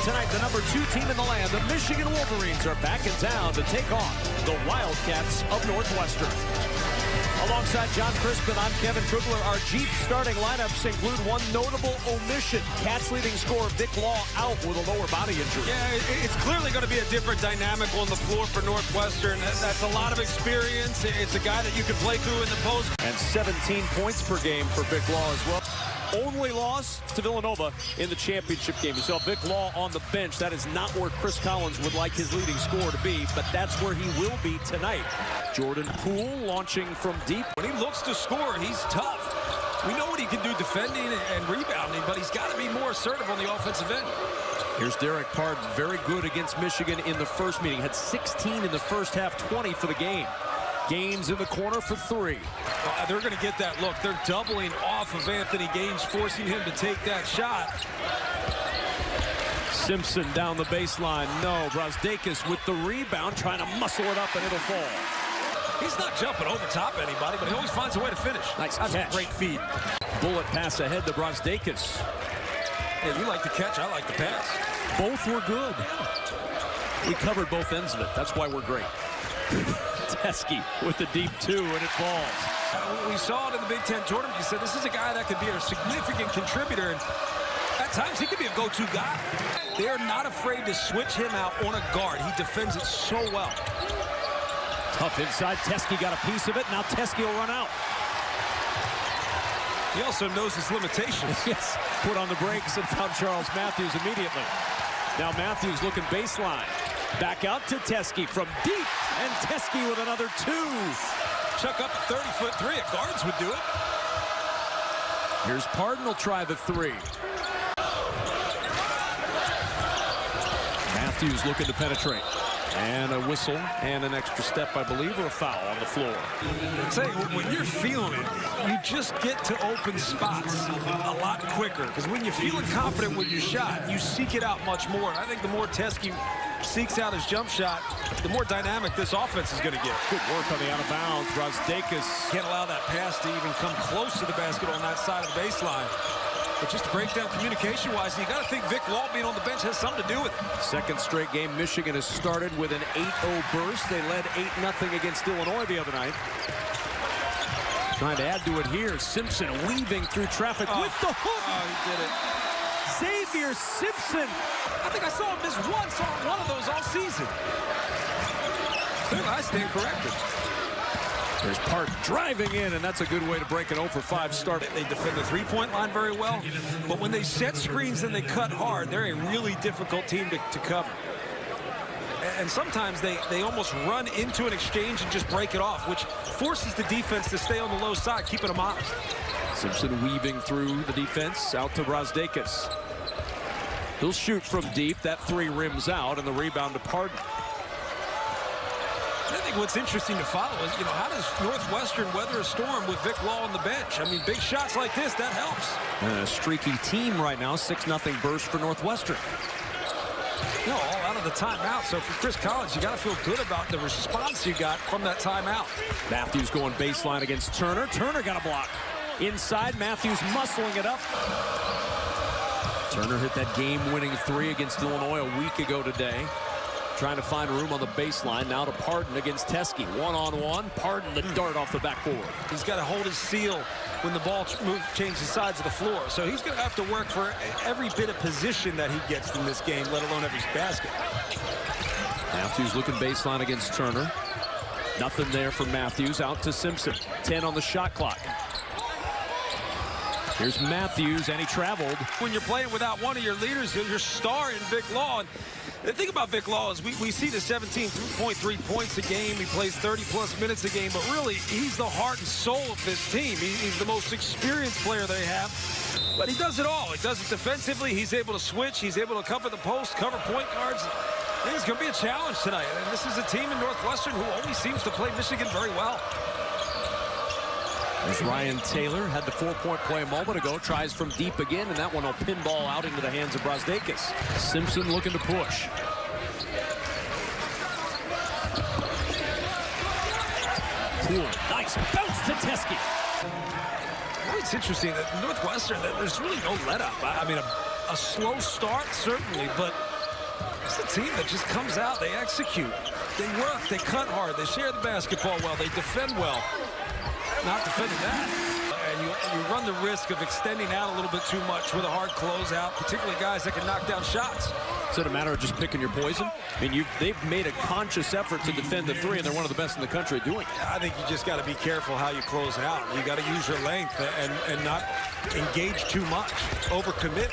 Tonight, the number 2 team in the land, the Michigan Wolverines, are back in town to take on the Wildcats of Northwestern. Alongside John Crispin, I'm Kevin Kugler. Our Jeep starting lineups include one notable omission. Cats leading scorer Vic Law out with a lower body injury. Yeah, it's clearly going to be a different dynamic on the floor for Northwestern. That's a lot of experience. It's a guy that you can play through in the post. And 17 points per game for Vic Law as well. Only loss to Villanova in the championship game. You saw Vic Law on the bench. That is not where Chris Collins would like his leading scorer to be, but that's where he will be tonight. Jordan Poole launching from deep. When he looks to score, he's tough. We know what he can do defending and rebounding, but he's got to be more assertive on the offensive end. Here's Dererk Pardon, very good against Michigan in the first meeting. Had 16 in the first half, 20 for the game. Gaines in the corner for 3. They're going to get that look. They're doubling off of Anthony Gaines, forcing him to take that shot. Simpson down the baseline. No. Brosdakis with the rebound, trying to muscle it up, and it'll fall. He's not jumping over top anybody, but he always finds a way to finish. Nice That's catch. A great feed. Bullet pass ahead to Brosdakis. Yeah, you like the catch, I like the pass. Both were good. We covered both ends of it. That's why we're great. Teskey with the deep 2, and it falls. We saw it in the Big Ten tournament. You said this is a guy that could be a significant contributor, and at times he could be a go-to guy. They're not afraid to switch him out on a guard. He defends it so well. Tough inside. Teskey got a piece of it. Now Teskey will run out. He also knows his limitations. Yes. Put on the brakes and found Charles Matthews immediately. Now Matthews looking baseline. Back out to Teskey from deep. And Teskey with another 2. Chuck up a 30-foot 3. A guards would do it. Here's Pardon will try the 3. Matthews looking to penetrate. And a whistle and an extra step, I believe, or a foul on the floor. I'd say when you're feeling it, you just get to open spots a lot quicker. Because when you're feeling confident with your shot, you seek it out much more. And I think the more Teskey seeks out his jump shot, the more dynamic this offense is going to get. Good work on the out of bounds. Brosdakis can't allow that pass to even come close to the basket on that side of the baseline. But just to break down communication-wise, you got to think Vic Law being on the bench has something to do with it. Second straight game, Michigan has started with an 8-0 burst. They led 8-0 against Illinois the other night. Trying to add to it here. Simpson weaving through traffic with the hook. Oh, he did it. Xavier Simpson. I think I saw him miss once on one of those all season. I stand corrected. There's Park driving in, and that's a good way to break an 0-for-5 start. They defend the three-point line very well, but when they set screens and they cut hard, they're a really difficult team to cover. And sometimes they almost run into an exchange and just break it off, which forces the defense to stay on the low side, keeping them honest. Simpson weaving through the defense, out to Brosdakis. He'll shoot from deep. That 3 rims out, and the rebound to Pardon. I think what's interesting to follow is, how does Northwestern weather a storm with Vic Law on the bench? I mean, big shots like this, that helps. A streaky team right now, 6-0 burst for Northwestern. All out of the timeout. So for Chris Collins, you got to feel good about the response you got from that timeout. Matthews going baseline against Turner. Turner got a block. Inside, Matthews muscling it up. Turner hit that game-winning 3 against Illinois a week ago today. Trying to find room on the baseline. Now to Pardon against Teskey. One-on-one. Pardon the dart off the backboard. He's got to hold his seal when the ball changes sides of the floor. So he's going to have to work for every bit of position that he gets in this game, let alone every basket. Matthews looking baseline against Turner. Nothing there for Matthews. Out to Simpson. 10 on the shot clock. Here's Matthews, and he traveled. When you're playing without one of your leaders, your star in Vic Law. And the thing about Vic Law is we see the 17.3 points a game. He plays 30-plus minutes a game, but really, he's the heart and soul of this team. He's the most experienced player they have, but he does it all. He does it defensively. He's able to switch. He's able to cover the post, cover point guards. I think it's going to be a challenge tonight. And this is a team in Northwestern who always seems to play Michigan very well. As Ryan Taylor had the 4-point play a moment ago, tries from deep again, and that one will pinball out into the hands of Brosdakis. Simpson looking to push. Poole, nice bounce to Teskey. It's interesting that Northwestern, there's really no let up. I mean, a slow start, certainly, but It's a team that just comes out, they execute, they work, they cut hard, they share the basketball well, they defend well. Not defending that. And you run the risk of extending out a little bit too much with a hard closeout, particularly guys that can knock down shots. Is it a matter of just picking your poison? I mean, they've made a conscious effort to defend the three, and they're one of the best in the country doing it. I think you just got to be careful how you close out. You got to use your length and not engage too much, overcommit.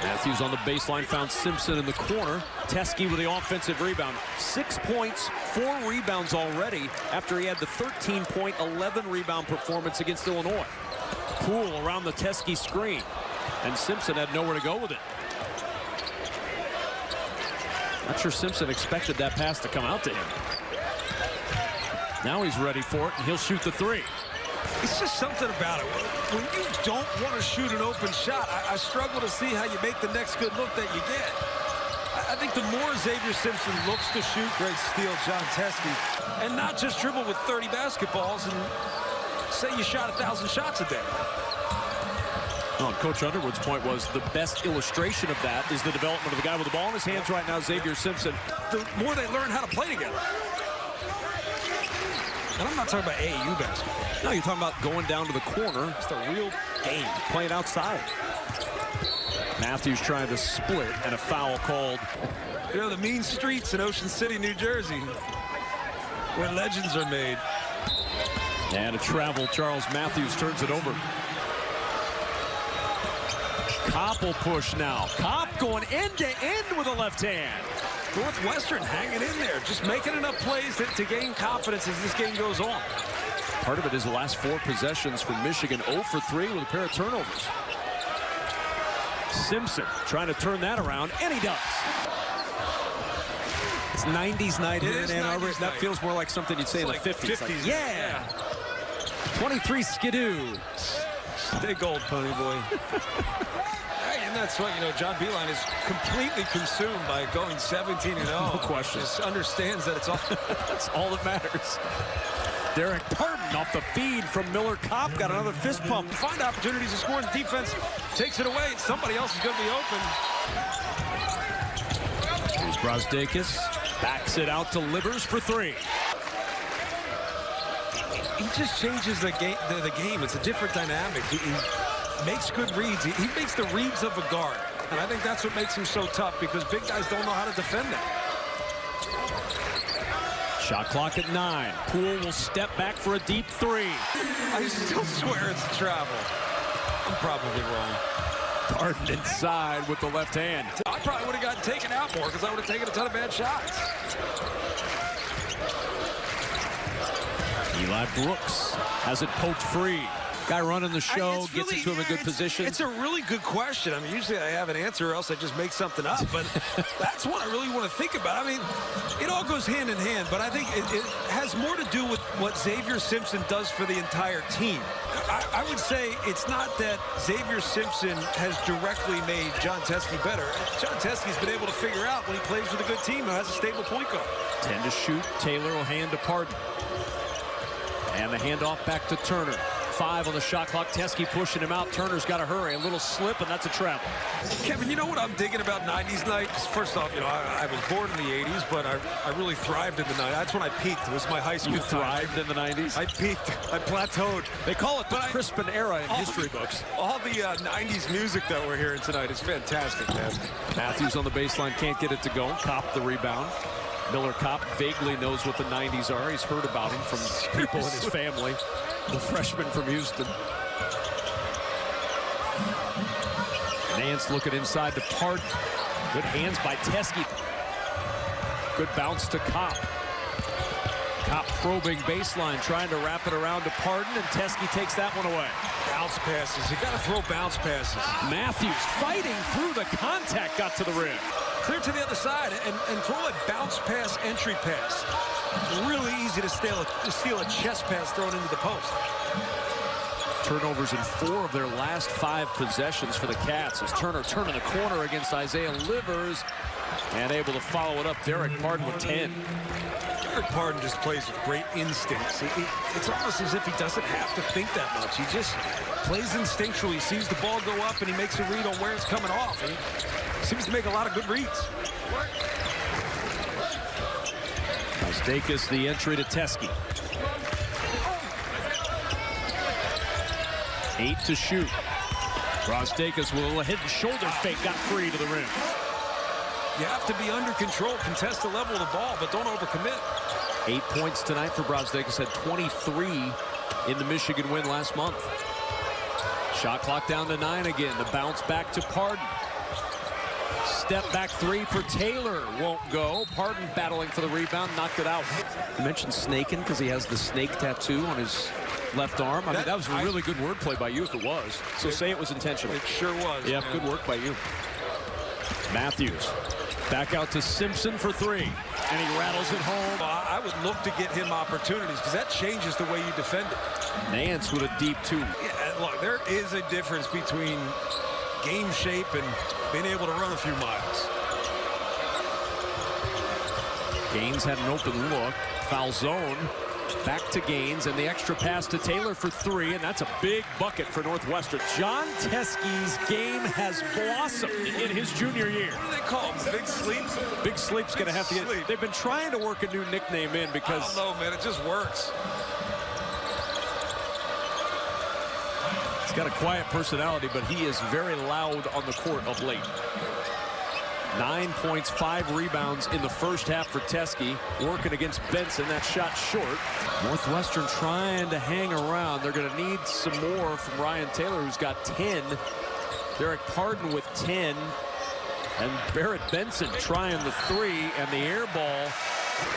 Matthews on the baseline found Simpson in the corner. Teskey with the offensive rebound. 6 points, 4 rebounds already after he had the 13-point, 11-rebound performance against Illinois. Poole around the Teskey screen, and Simpson had nowhere to go with it. Not sure Simpson expected that pass to come out to him. Now he's ready for it, and he'll shoot the three. It's just something about it. When you don't want to shoot an open shot, I struggle to see how you make the next good look that you get. I think the more Xavier Simpson looks to shoot, great steal, John Teskey, and not just dribble with 30 basketballs and say you shot 1,000 shots a day. Well, Coach Underwood's point was the best illustration of that is the development of the guy with the ball in his hands right now, Xavier Simpson. The more they learn how to play together. And I'm not talking about AAU basketball. No, you're talking about going down to the corner. It's a real game. Playing outside. Matthews trying to split, and a foul called. You know, the mean streets in Ocean City, New Jersey, where legends are made. And a travel, Charles Matthews turns it over. Kopp will push now. Kopp going end to end with a left hand. Northwestern hanging in there, just making enough plays to gain confidence as this game goes on. Part of it is the last 4 possessions for Michigan, 0 for 3 with a pair of turnovers. Simpson trying to turn that around, and he does. It's 90s night here in Ann Arbor. That feels more like something you'd say in the 50s. Like, yeah. 23 skidoo. Stay gold, pony boy. And that's what, you know, John Beilein is completely consumed by going 17-0. No question. Just understands that it's all. That's all that matters. Dererk Pardon off the feed from Miller Kopp. Got another fist pump. Find opportunities to score, and defense takes it away. Somebody else is going to be open. Here's Brosdakis. Backs it out to Livers for 3. He just changes the game. It's a different dynamic. He makes good reads. He makes the reads of a guard. And I think that's what makes him so tough, because big guys don't know how to defend that. Shot clock at 9. Poole will step back for a deep 3. I still swear it's travel. I'm probably wrong. Pardon inside with the left hand. I probably would have gotten taken out more because I would have taken a ton of bad shots. Eli Brooks has it poked free. Guy running the show, gets it to him in good position. It's a really good question. I mean, usually I have an answer or else I just make something up, but that's what I really want to think about. I mean, it all goes hand in hand, but I think it has more to do with what Xavier Simpson does for the entire team. I would say it's not that Xavier Simpson has directly made John Teskey better. John Teskey's been able to figure out when he plays with a good team who has a stable point guard. 10 to shoot. Taylor will hand to Pardon. And the handoff back to Turner. 5 on the shot clock. Teskey pushing him out. Turner's got to hurry. A little slip, and that's a travel. Kevin, you know what I'm digging about 90s night? First off, you know, I was born in the 80s, but I really thrived in the 90s. That's when I peaked. It was my high school. You thrived in the 90s? I peaked. I plateaued. They call it the Crispin era in history books. All the 90s music that we're hearing tonight is fantastic, man. Matthews on the baseline can't get it to go. Kopp the rebound. Miller Kopp vaguely knows what the 90s are. He's heard about them from people in his family. The freshman from Houston. Nance looking inside to Pardon. Good hands by Teskey. Good bounce to Kopp. Kopp probing baseline, trying to wrap it around to Pardon, and Teskey takes that one away. Bounce passes. You got to throw bounce passes. Matthews fighting through the contact, got to the rim. Clear to the other side and throw a bounce pass, entry pass. Really easy to steal a chest pass thrown into the post. Turnovers in 4 of their last 5 possessions for the Cats as Turner turning the corner against Isaiah Livers and able to follow it up. Dererk Pardon with 10. Dererk Pardon just plays with great instincts. It's almost as if he doesn't have to think that much. He just plays instinctually. He sees the ball go up and he makes a read on where it's coming off. Seems to make a lot of good reads. Brosdakis the entry to Teske. 8 to shoot. Brosdakis with a little head and shoulder fake, got free to the rim. You have to be under control, contest the level of the ball, but don't overcommit. 8 points tonight for Brosdakis, had 23 in the Michigan win last month. Shot clock down to 9 again. The bounce back to Pardon. Step back three for Taylor, won't go. Pardon battling for the rebound, knocked it out. You mentioned snaking because he has the snake tattoo on his left arm. I mean, that was a really good wordplay by you if it was. So say it was intentional. It sure was. Yeah, good work by you. Matthews back out to Simpson for 3, and he rattles it home. I would look to get him opportunities because that changes the way you defend it. Nance with a deep 2. Yeah, look, there is a difference between game shape and being able to run a few miles. Gaines had an open look. Foul zone. Back to Gaines, and the extra pass to Taylor for 3, and that's a big bucket for Northwestern. John Teske's game has blossomed in his junior year. What do they call him? Big Sleep? Big Sleep's going to have to get... They've been trying to work a new nickname in because... I don't know, man. It just works. He's got a quiet personality, but he is very loud on the court of late. 9 points, 5 rebounds in the first half for Teske. Working against Benson. That shot short. Northwestern trying to hang around. They're going to need some more from Ryan Taylor, who's got 10. Dererk Pardon with 10. And Barrett Benson trying the 3, and the air ball.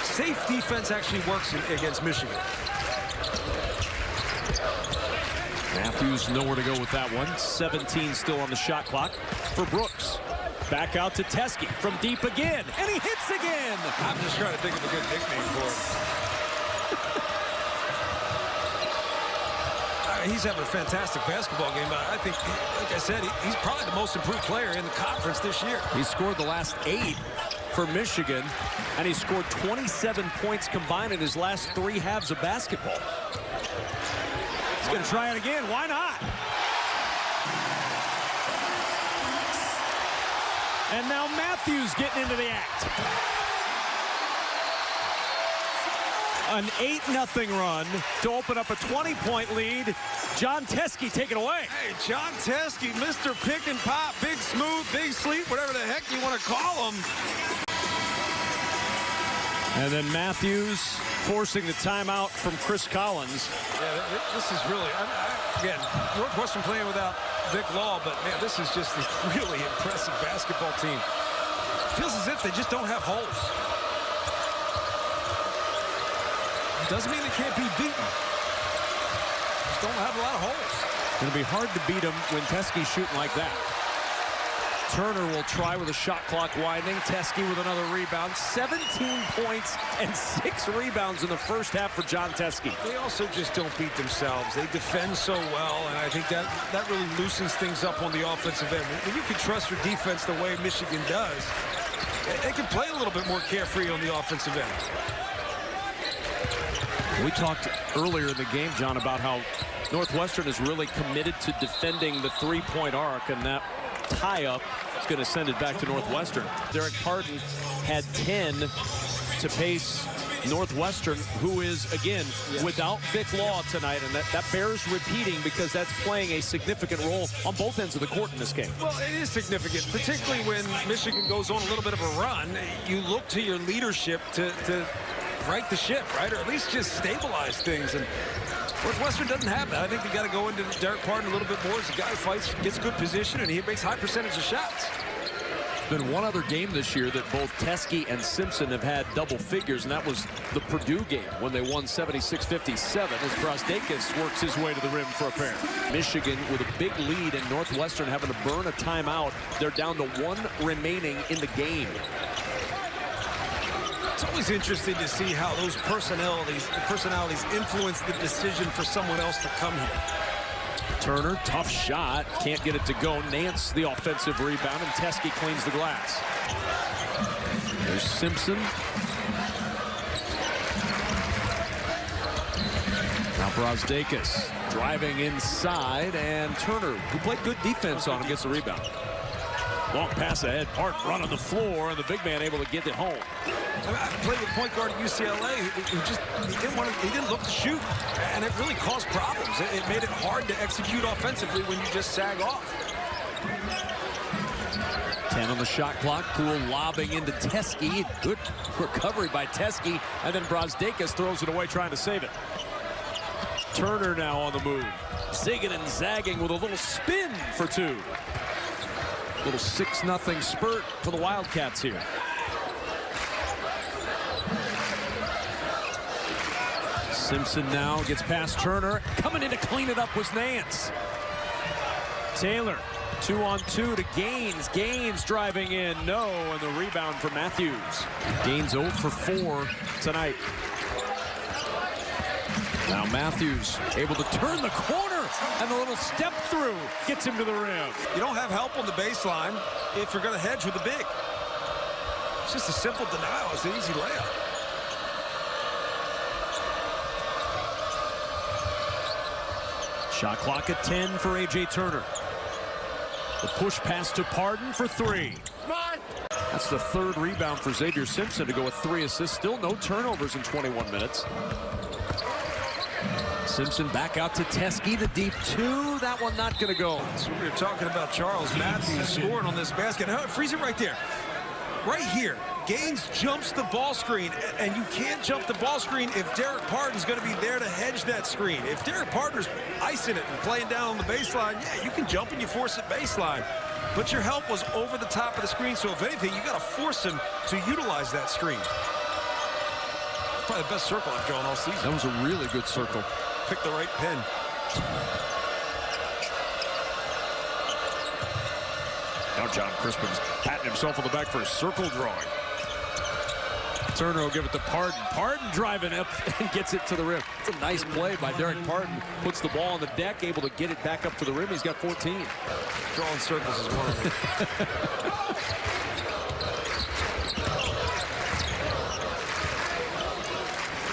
Safe defense actually works against Michigan. Matthews nowhere to go with that one. 17 still on the shot clock for Brooks. Back out to Teske from deep again, and he hits again. I'm just trying to think of a good nickname for him. He's having a fantastic basketball game. I think, like I said, he's probably the most improved player in the conference this year. He scored the last 8 for Michigan, and he scored 27 points combined in his last 3 halves of basketball. He's going to try it again. Why not? And now Matthews getting into the act. An 8-0 run to open up a 20-point lead. John Teske take it away. Hey, John Teske, Mr. Pick and Pop, Big Smooth, Big Sleep, whatever the heck you want to call him. And then Matthews forcing the timeout from Chris Collins. Yeah, this is really, again, Northwestern playing without Vic Law, but man, this is just a really impressive basketball team. Feels as if they just don't have holes. Doesn't mean they can't be beaten. Just don't have a lot of holes. It'll be hard to beat them when Teske's shooting like that. Turner will try with a shot clock widening. Teske with another rebound. 17 points and 6 rebounds in the first half for John Teske. They also just don't beat themselves. They defend so well, and I think that really loosens things up on the offensive end. When you can trust your defense the way Michigan does, they can play a little bit more carefree on the offensive end. We talked earlier in the game, John, about how Northwestern is really committed to defending the 3-point arc, and that tie-up is going to send it back to Northwestern. Dererk Pardon had 10 to pace Northwestern, who is, again, without Vic Law tonight, and that bears repeating because that's playing a significant role on both ends of the court in this game. Well, it is significant, particularly when Michigan goes on a little bit of a run. You look to your leadership to right the ship, right, or at least just stabilize things. And Northwestern doesn't have that. I think they got to go into Dererk Pardon a little bit more as the guy fights, gets good position, and he makes high percentage of shots. Been one other game this year that both Teske and Simpson have had double figures, and that was the Purdue game when they won 76-57 as Brosdakis works his way to the rim for a pair. Michigan with a big lead and Northwestern having to burn a timeout. They're down to 1 remaining in the game. It's always interesting to see how those personalities influence the decision for someone else to come here. Turner, tough shot, can't get it to go. Nance the offensive rebound, and Teske cleans the glass. There's Simpson. Now Brosdakis driving inside, and Turner, who played good defense on him, gets the rebound. Long pass ahead. Parton run on the floor, and the big man able to get it home. I played with point guard at UCLA. He didn't look to shoot, and it really caused problems. It made it hard to execute offensively when you just sag off. 10 on the shot clock. Poole lobbing into Teske. Good recovery by Teske, and then Brazdeikis throws it away trying to save it. Turner now on the move. Zigging and zagging with a little spin for two. Little 6-0 spurt for the Wildcats here. Simpson now gets past Turner. Coming in to clean it up was Nance. Taylor, 2-on-2 to Gaines. Gaines driving in, no, and the rebound for Matthews. Gaines 0 for 4 tonight. Now Matthews able to turn the corner, and the little step through gets him to the rim. You don't have help on the baseline if you're going to hedge with the big. It's just a simple denial. It's an easy layup. Shot clock at 10 for A.J. Turner. The push pass to Parton for 3. That's the 3rd rebound for Xavier Simpson to go with 3 assists. Still no turnovers in 21 minutes. Simpson back out to Teske, the deep 2. That one not going to go. So we were talking about Charles Matthews scoring on this basket. Freeze it right there. Right here. Gaines jumps the ball screen, and you can't jump the ball screen if Dererk Parton's going to be there to hedge that screen. If Dererk Parton's icing it and playing down on the baseline, yeah, you can jump and you force it baseline. But your help was over the top of the screen, so if anything, you got to force him to utilize that screen. Probably the best circle I've drawn all season. That was a really good circle. Pick the right pin. Now John Crispin's patting himself on the back for a circle drawing. Turner will give it to Parton. Parton driving up and gets it to the rim. It's a nice play by Dererk Parton. Puts the ball on the deck, able to get it back up to the rim. He's got 14. Drawing circles is one of them.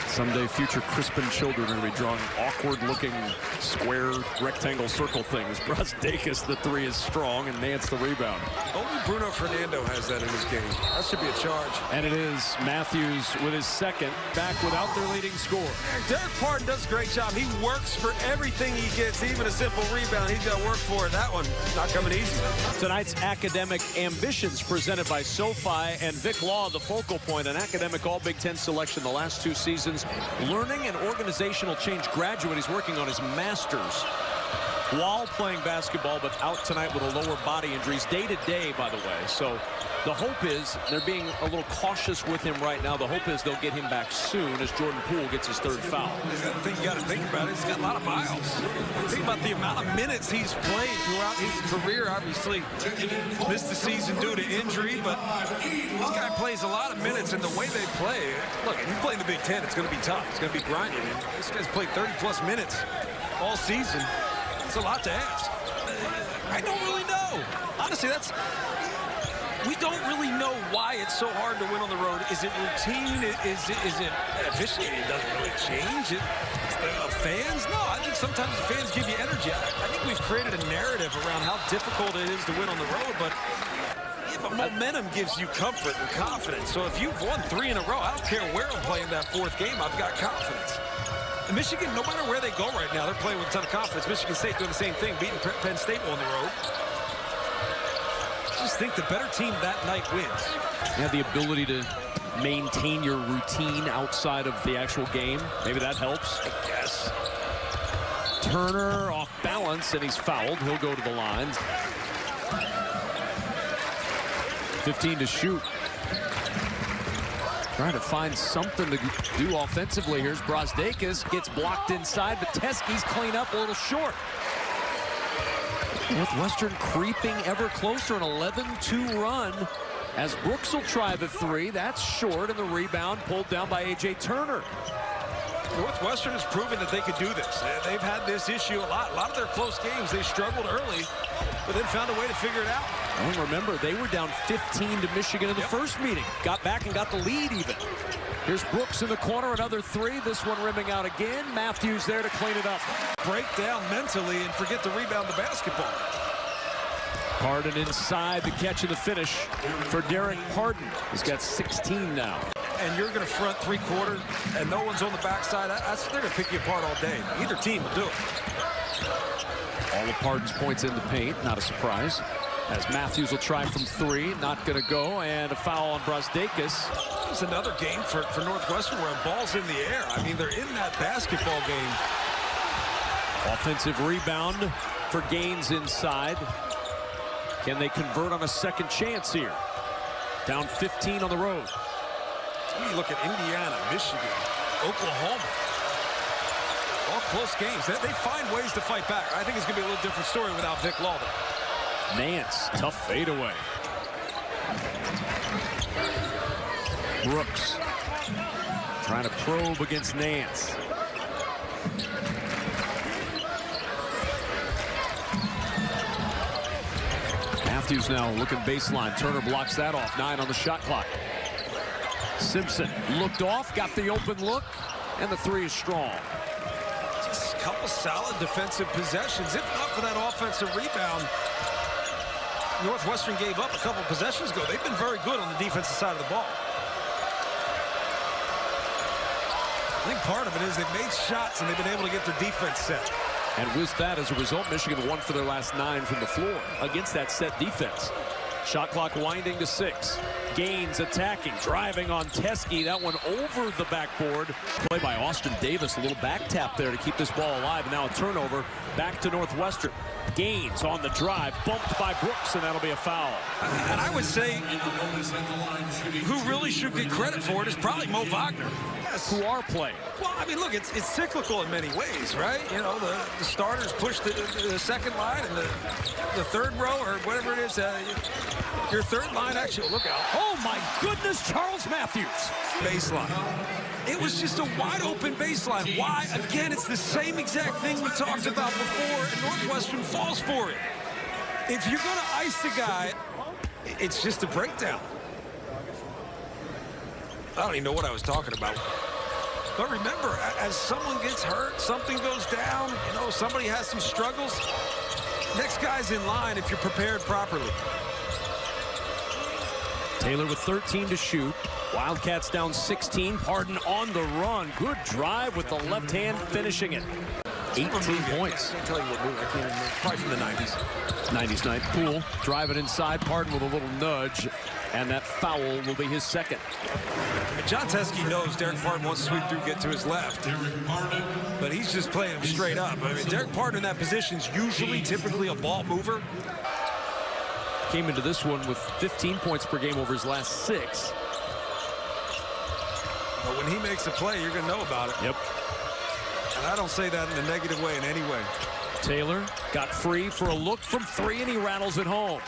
Someday future Crispin children are going to be drawing awkward-looking square rectangle circle things. Brazdeikis, the 3 is strong, and Nance the rebound. Only Bruno Fernando has that in his game. That should be a charge. And it is Matthews with his 2nd, back without their leading scorer. Dererk Parton does a great job. He works for everything he gets, even a simple rebound. He's got to work for it. That one not coming easy. Tonight's academic ambitions presented by SoFi and Vic Law, the focal point, an academic All-Big Ten selection the last 2 seasons. Learning and organizational change graduate. He's working on his master's while playing basketball, but out tonight with a lower body injuries day to day, by the way. So the hope is they're being a little cautious with him right now. The hope is they'll get him back soon as Jordan Poole gets his 3rd foul. The thing you got to think about it, he's got a lot of miles. Think about the amount of minutes he's played throughout his career. Obviously missed the season due to injury, but this guy plays a lot of minutes, and the way they play, look, if you play in the Big Ten, it's going to be tough. It's going to be grinding. And this guy's played 30-plus minutes all season. It's a lot to ask. I don't really know. Honestly, we don't really know why it's so hard to win on the road. Is it routine? Is it officiating? It doesn't really change. Fans? No, I think sometimes the fans give you energy. I think we've created a narrative around how difficult it is to win on the road, but momentum gives you comfort and confidence. So if you've won 3 in a row, I don't care where I'm playing that 4th game, I've got confidence. And Michigan, no matter where they go right now, they're playing with a ton of confidence. Michigan State doing the same thing, beating Penn State on the road. I just think the better team that night wins. You have the ability to maintain your routine outside of the actual game. Maybe that helps. I guess. Turner off balance, and he's fouled. He'll go to the line. 15 to shoot. Trying to find something to do offensively. Here's Brazdeikis, gets blocked inside, but Teske's clean up a little short. Northwestern creeping ever closer, an 11-2 run as Brooks will try the 3. That's short, and the rebound pulled down by A.J. Turner. Northwestern has proven that they could do this. They've had this issue a lot. A lot of their close games, they struggled early, but then found a way to figure it out. And remember, they were down 15 to Michigan in the first meeting. Got back and got the lead even. Here's Brooks in the corner, another 3. This one rimming out again. Matthews there to clean it up. Break down mentally and forget to rebound the basketball. Pardon inside, the catch and the finish for Dererk Pardon. He's got 16 now. And you're going to front three-quarter, and no one's on the backside. They're going to pick you apart all day. Either team will do it. All of Pardon's points in the paint, not a surprise. As Matthews will try from three, not going to go, and a foul on Brasdeikis. It's another game for Northwestern where a ball's in the air. I mean, they're in that basketball game. Offensive rebound for Gaines inside. Can they convert on a second chance here? Down 15 on the road. You look at Indiana, Michigan, Oklahoma. All close games. They find ways to fight back. I think it's going to be a little different story without Vic Law. Nance, tough fadeaway. Brooks trying to probe against Nance. Matthews now looking baseline. Turner blocks that off. 9 on the shot clock. Simpson looked off, got the open look, and the three is strong. Just a couple solid defensive possessions. If not for that offensive rebound, Northwestern gave up a couple possessions ago. They've been very good on the defensive side of the ball. I think part of it is they've made shots and they've been able to get their defense set. And with that, as a result, Michigan won for their last 9 from the floor against that set defense. Shot clock winding to 6. Gaines attacking, driving on Teskey. That one over the backboard. Play by Austin Davis. A little back tap there to keep this ball alive. And now a turnover back to Northwestern. Gaines on the drive, bumped by Brooks, and that'll be a foul. And I would say who really should get credit for it is probably Mo Wagner. Who are playing. Well, I mean, look, it's cyclical in many ways, right? You know, the starters push the second line, and the third row, or whatever it is, your third line, actually, look out. Oh, my goodness, Charles Matthews. Baseline. It was just a wide-open baseline. Why? Again, it's the same exact thing we talked about before, and Northwestern falls for it. If you're going to ice a guy, it's just a breakdown. I don't even know what I was talking about. But remember, as someone gets hurt, something goes down, you know, somebody has some struggles, next guy's in line if you're prepared properly. Taylor with 13 to shoot. Wildcats down 16. Pardon on the run. Good drive with the left hand, finishing it. 18 points. I can't tell you what movie. I can't remember. Probably from the 90s. 90s night. Poole drive it inside. Pardon with a little nudge. And that foul will be his second. John Teskey knows Dererk Pardon wants to sweep through, get to his left. But he's just playing him straight up. I mean, Dererk Pardon in that position is usually, typically a ball mover. Came into this one with 15 points per game over his last 6. But when he makes a play, you're going to know about it. Yep. And I don't say that in a negative way in any way. Taylor got free for a look from 3, and he rattles it home.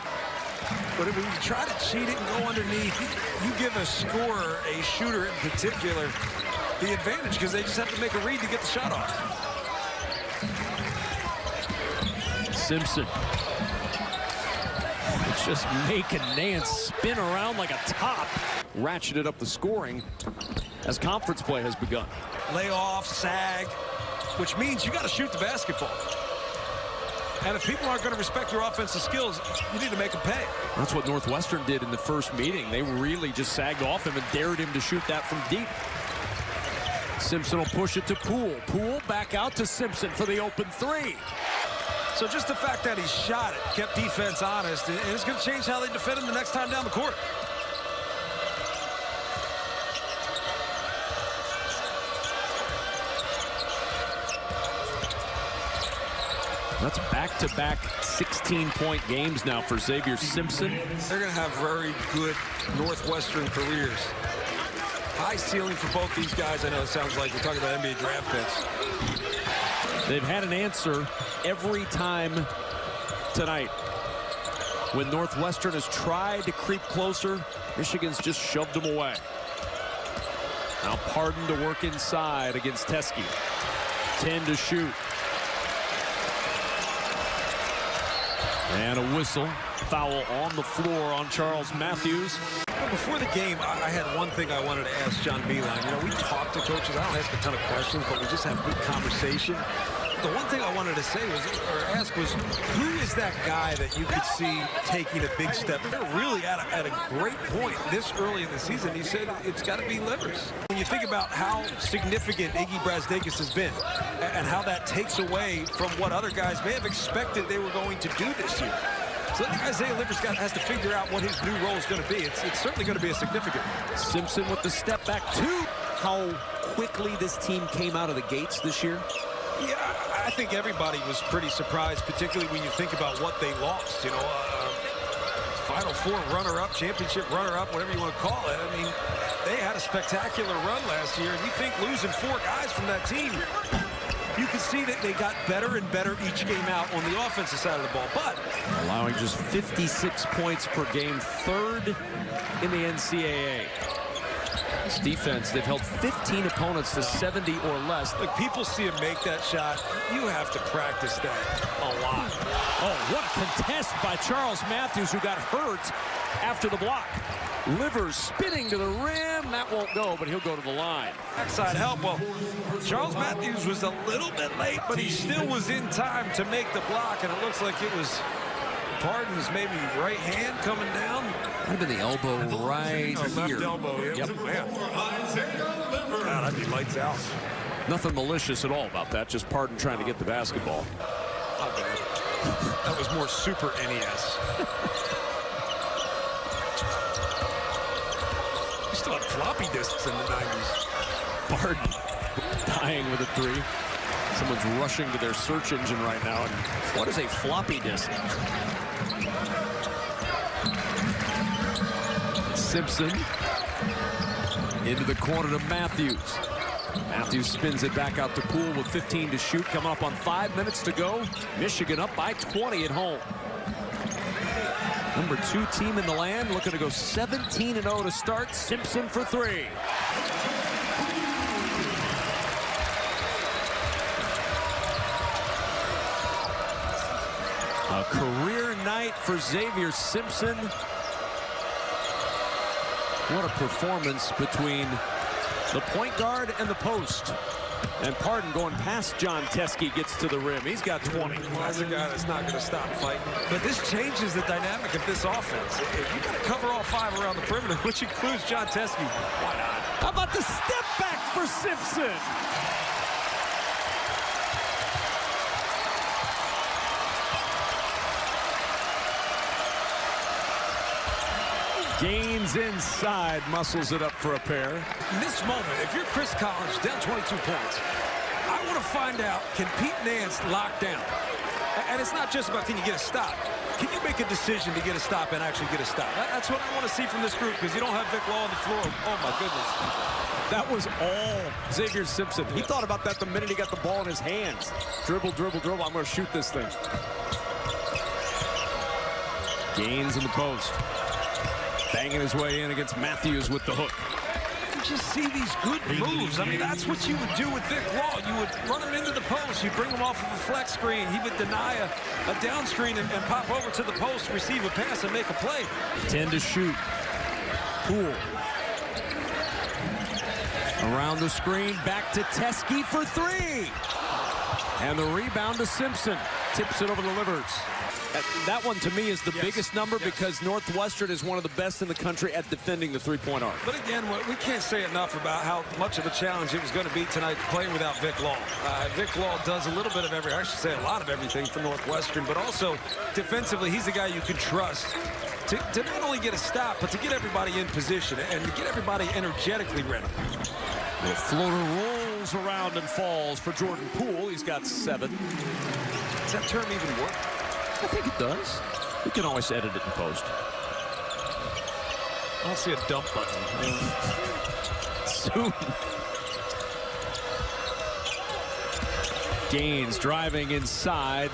But when you try to cheat it and go underneath, you give a scorer, a shooter in particular, the advantage because they just have to make a read to get the shot off. Simpson. Just making Nance spin around like a top. Ratcheted up the scoring as conference play has begun. Lay off, sag, which means you got to shoot the basketball. And if people aren't going to respect your offensive skills, you need to make them pay. That's what Northwestern did in the first meeting. They really just sagged off him and dared him to shoot that from deep. Simpson will push it to Poole. Poole back out to Simpson for the open 3. So just the fact that he shot it kept defense honest, and it's going to change how they defend him the next time down the court. That's back-to-back 16-point games now for Xavier Simpson. They're going to have very good Northwestern careers. High ceiling for both these guys. I know it sounds like we're talking about NBA draft picks. They've had an answer every time tonight. When Northwestern has tried to creep closer, Michigan's just shoved them away. Now Pardon to work inside against Teskey. 10 to shoot. And a whistle. Foul on the floor on Charles Matthews. Before the game, I had one thing I wanted to ask John Beilein. You know, we talk to coaches. I don't ask a ton of questions, but we just have good conversation. The one thing I wanted to say was, or ask was, who is that guy that you could see taking a big step? They're really at a great point this early in the season. He said it's got to be Livers. When you think about how significant Iggy Brasdeikis has been and how that takes away from what other guys may have expected they were going to do this year. So I think Isaiah Livers has to figure out what his new role is going to be. It's certainly going to be a significant. Simpson with the step back two. How quickly this team came out of the gates this year? Yeah, I think everybody was pretty surprised, particularly when you think about what they lost. You know, Final Four runner-up, championship runner-up, whatever you want to call it. I mean, they had a spectacular run last year, and you think losing 4 guys from that team, you can see that they got better and better each game out on the offensive side of the ball. But allowing just 56 points per game, 3rd in the NCAA. This defense, they've held 15 opponents to 70 or less. Look, people see him make that shot. You have to practice that a lot. Oh, what a contest by Charles Matthews, who got hurt after the block. Livers spinning to the rim. That won't go, but he'll go to the line. Backside help. Well, Charles Matthews was a little bit late, but he still was in time to make the block, and it looks like it was Pardon's maybe right hand coming down. Might have been the elbow right here. Left elbow, yeah. Yep. Man. God, I'd be lights out. Nothing malicious at all about that, just Pardon trying to get the basketball. Not bad. That was more Super NES. We still had floppy disks in the 90s. Pardon dying with a 3. Someone's rushing to their search engine right now. And what is a floppy disk? Simpson into the corner to Matthews. Matthews spins it back out to Poole with 15 to shoot. Coming up on 5 minutes to go. Michigan up by 20 at home. Number 2 team in the land, looking to go 17-0 to start. Simpson for 3. A career night for Xavier Simpson. What a performance between the point guard and the post. And Pardon going past John Teske gets to the rim. He's got 20. That's a guy that's not going to stop fighting. But this changes the dynamic of this offense. If you got to cover all 5 around the perimeter, which includes John Teske, why not? How about the step back for Simpson? Gaines inside, muscles it up for a pair. In this moment, if you're Chris Collins, down 22 points, I want to find out, can Pete Nance lock down? And it's not just about, can you get a stop? Can you make a decision to get a stop and actually get a stop? That's what I want to see from this group, because you don't have Vic Law on the floor. Oh, my goodness. That was all Xavier Simpson. He thought about that the minute he got the ball in his hands. Dribble, dribble, dribble. I'm going to shoot this thing. Gaines in the post. Banging his way in against Matthews with the hook. You just see these good moves. I mean, that's what you would do with Vic Law. You would run him into the post. You bring him off of a flex screen. He would deny a down screen and pop over to the post, receive a pass, and make a play. 10 to shoot. Poole. Around the screen, back to Teske for 3. And the rebound to Simpson. Tips it over the Livers. That one, to me, is the biggest number because Northwestern is one of the best in the country at defending the three-point arc. But again, we can't say enough about how much of a challenge it was going to be tonight playing without Vic Law. Vic Law does a little bit of everything, I should say a lot of everything for Northwestern, but also defensively, he's a guy you can trust to not only get a stop, but to get everybody in position and to get everybody energetically ready. The floater rolls around and falls for Jordan Poole. He's got 7. Does that term even work? I think it does. We can always edit it in post. I don't see a dump button. Soon. Gaines driving inside.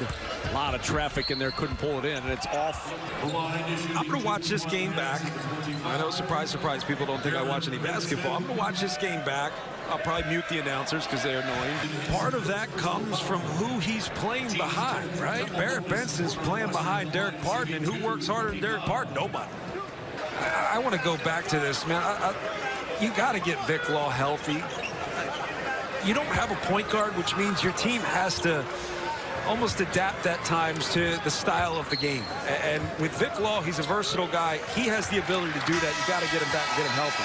A lot of traffic in there, couldn't pull it in, and it's off. I'm going to watch this game back. I know, surprise, surprise, people don't think I watch any basketball. I'm going to watch this game back. I'll probably mute the announcers because they're annoying. Part of that comes from who he's playing behind, right? Barrett Benson's playing behind Dererk Pardon, and who works harder than Dererk Pardon? Nobody. I want to go back to this, man. You got to get Vic Law healthy. you don't have a point guard, which means your team has to almost adapt at times to the style of the game. And with Vic Law, he's a versatile guy. He has the ability to do that. You got to get him back and get him healthy.